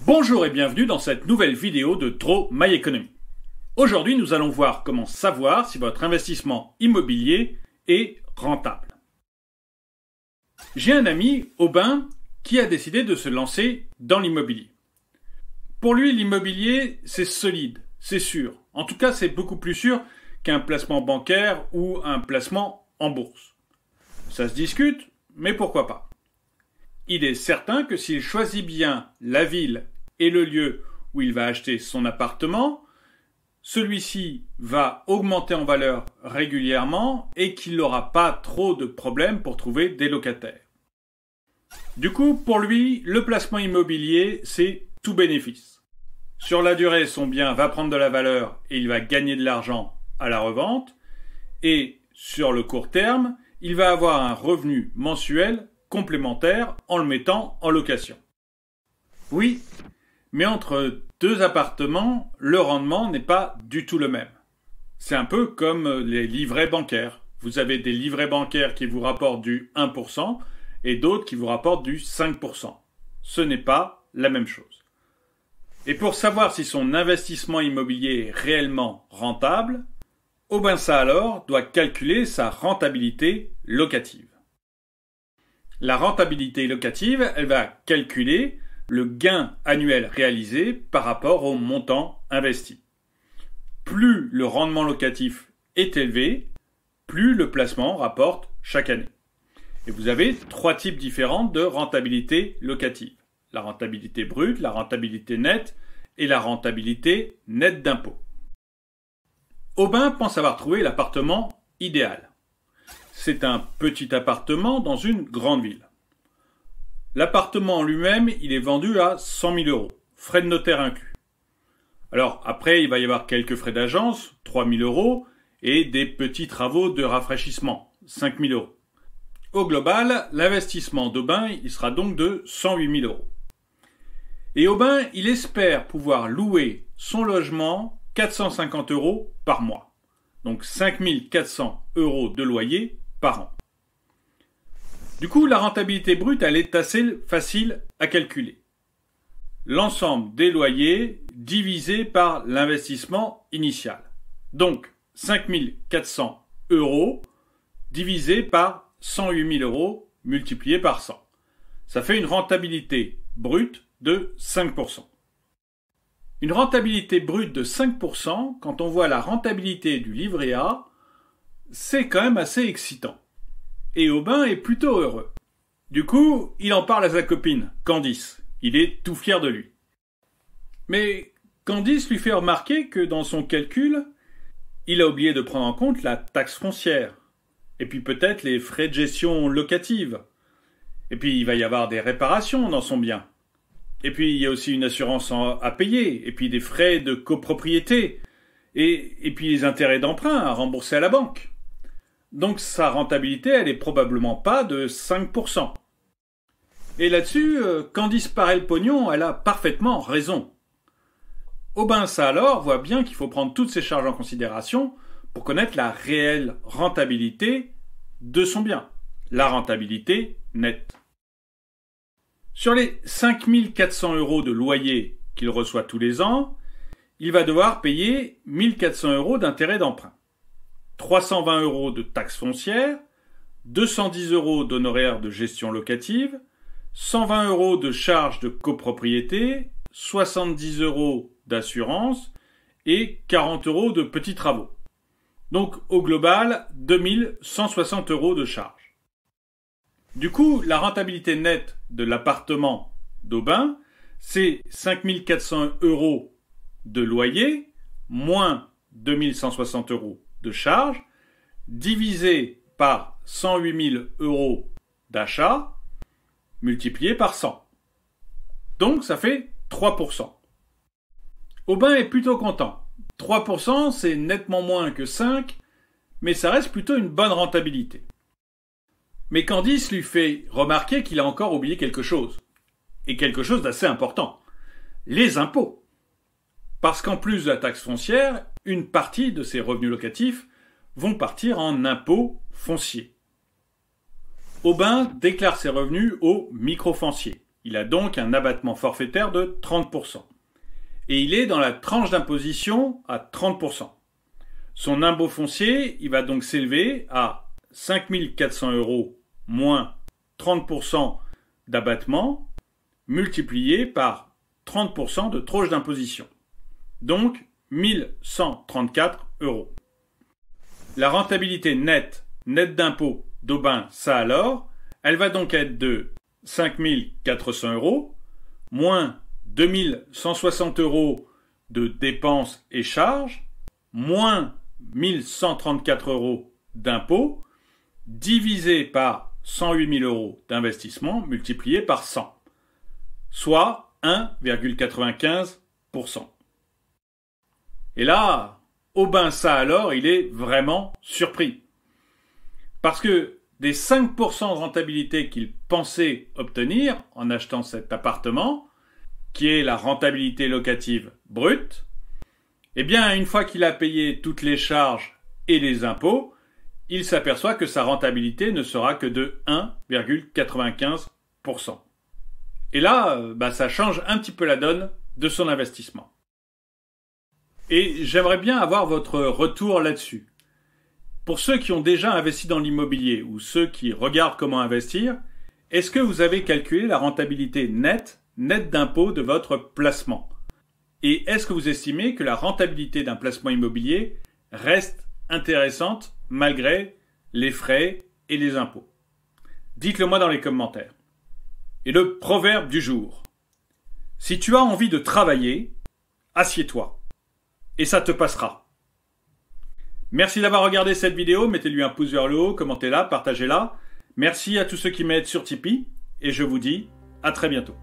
Bonjour et bienvenue dans cette nouvelle vidéo de Draw My Economy. Aujourd'hui, nous allons voir comment savoir si votre investissement immobilier est rentable. J'ai un ami, Aubin, qui a décidé de se lancer dans l'immobilier. Pour lui, l'immobilier, c'est solide, c'est sûr. En tout cas, c'est beaucoup plus sûr qu'un placement bancaire ou un placement en bourse. Ça se discute, mais pourquoi pas. Il est certain que s'il choisit bien la ville et le lieu où il va acheter son appartement, celui-ci va augmenter en valeur régulièrement et qu'il n'aura pas trop de problèmes pour trouver des locataires. Du coup, pour lui, le placement immobilier, c'est tout bénéfice. Sur la durée, son bien va prendre de la valeur et il va gagner de l'argent à la revente. Et sur le court terme, il va avoir un revenu mensuel complémentaire en le mettant en location. Oui, mais entre deux appartements, le rendement n'est pas du tout le même. C'est un peu comme les livrets bancaires. Vous avez des livrets bancaires qui vous rapportent du 1% et d'autres qui vous rapportent du 5%. Ce n'est pas la même chose. Et pour savoir si son investissement immobilier est réellement rentable, Aubin alors doit calculer sa rentabilité locative. La rentabilité locative, elle va calculer le gain annuel réalisé par rapport au montant investi. Plus le rendement locatif est élevé, plus le placement rapporte chaque année. Et vous avez trois types différents de rentabilité locative. La rentabilité brute, la rentabilité nette et la rentabilité nette d'impôt. Aubin pense avoir trouvé l'appartement idéal. C'est un petit appartement dans une grande ville. L'appartement en lui-même, il est vendu à 100 000 €, frais de notaire inclus. Alors après, il va y avoir quelques frais d'agence, 3 000 €, et des petits travaux de rafraîchissement, 5 000 €. Au global, l'investissement d'Aubin, il sera donc de 108 000 €. Et Aubin, il espère pouvoir louer son logement 450 € par mois. Donc 5 400 € de loyer par an. Du coup, la rentabilité brute, elle est assez facile à calculer. L'ensemble des loyers divisé par l'investissement initial. Donc, 5 400 € divisé par 108 000 € multiplié par 100. Ça fait une rentabilité brute de 5%. Une rentabilité brute de 5%, quand on voit la rentabilité du livret A, c'est quand même assez excitant. Et Aubin est plutôt heureux. Du coup, il en parle à sa copine, Candice. Il est tout fier de lui. Mais Candice lui fait remarquer que dans son calcul, il a oublié de prendre en compte la taxe foncière. Et puis peut-être les frais de gestion locative. Et puis il va y avoir des réparations dans son bien. Et puis il y a aussi une assurance à payer. Et puis des frais de copropriété. Et puis les intérêts d'emprunt à rembourser à la banque. Donc sa rentabilité, elle est probablement pas de 5%. Et là-dessus, Candice paraît le pognon, elle a parfaitement raison. Aubin alors voit bien qu'il faut prendre toutes ces charges en considération pour connaître la réelle rentabilité de son bien, la rentabilité nette. Sur les 5 400 € de loyer qu'il reçoit tous les ans, il va devoir payer 1 400 € d'intérêt d'emprunt. 320 € de taxes foncières, 210 € d'honoraires de gestion locative, 120 € de charges de copropriété, 70 € d'assurance et 40 € de petits travaux. Donc au global, 2160 € de charges. Du coup, la rentabilité nette de l'appartement d'Aubin, c'est 5 400 € de loyer, moins 2160 € de charges, divisé par 108 000 € d'achat, multiplié par 100. Donc ça fait 3%. Aubin est plutôt content. 3%, c'est nettement moins que 5, mais ça reste plutôt une bonne rentabilité. Mais Candice lui fait remarquer qu'il a encore oublié quelque chose. Et quelque chose d'assez important. Les impôts. Parce qu'en plus de la taxe foncière, une partie de ses revenus locatifs vont partir en impôts fonciers. Aubin déclare ses revenus au microfoncier. Il a donc un abattement forfaitaire de 30%. Et il est dans la tranche d'imposition à 30%. Son impôt foncier, il va donc s'élever à 5 400 € moins 30% d'abattement, multiplié par 30% de tranche d'imposition. Donc 1 134 €. La rentabilité nette d'impôt d'Aubin Ça Alors, elle va donc être de 5 400 € moins 2 160 € de dépenses et charges, moins 1 134 € d'impôts, divisé par 108 000 € d'investissement multiplié par 100, soit 1,95%. Et là, Aubin Ça Alors, il est vraiment surpris. Parce que des 5% de rentabilité qu'il pensait obtenir en achetant cet appartement, qui est la rentabilité locative brute, eh bien, une fois qu'il a payé toutes les charges et les impôts, il s'aperçoit que sa rentabilité ne sera que de 1,95%. Et là, ça change un petit peu la donne de son investissement. Et j'aimerais bien avoir votre retour là-dessus. Pour ceux qui ont déjà investi dans l'immobilier ou ceux qui regardent comment investir, est-ce que vous avez calculé la rentabilité nette d'impôt de votre placement? Et est-ce que vous estimez que la rentabilité d'un placement immobilier reste intéressante malgré les frais et les impôts? Dites-le moi dans les commentaires. Et le proverbe du jour. Si tu as envie de travailler, assieds-toi. Et ça te passera. Merci d'avoir regardé cette vidéo, mettez-lui un pouce vers le haut, commentez-la, partagez-la. Merci à tous ceux qui m'aident sur Tipeee et je vous dis à très bientôt.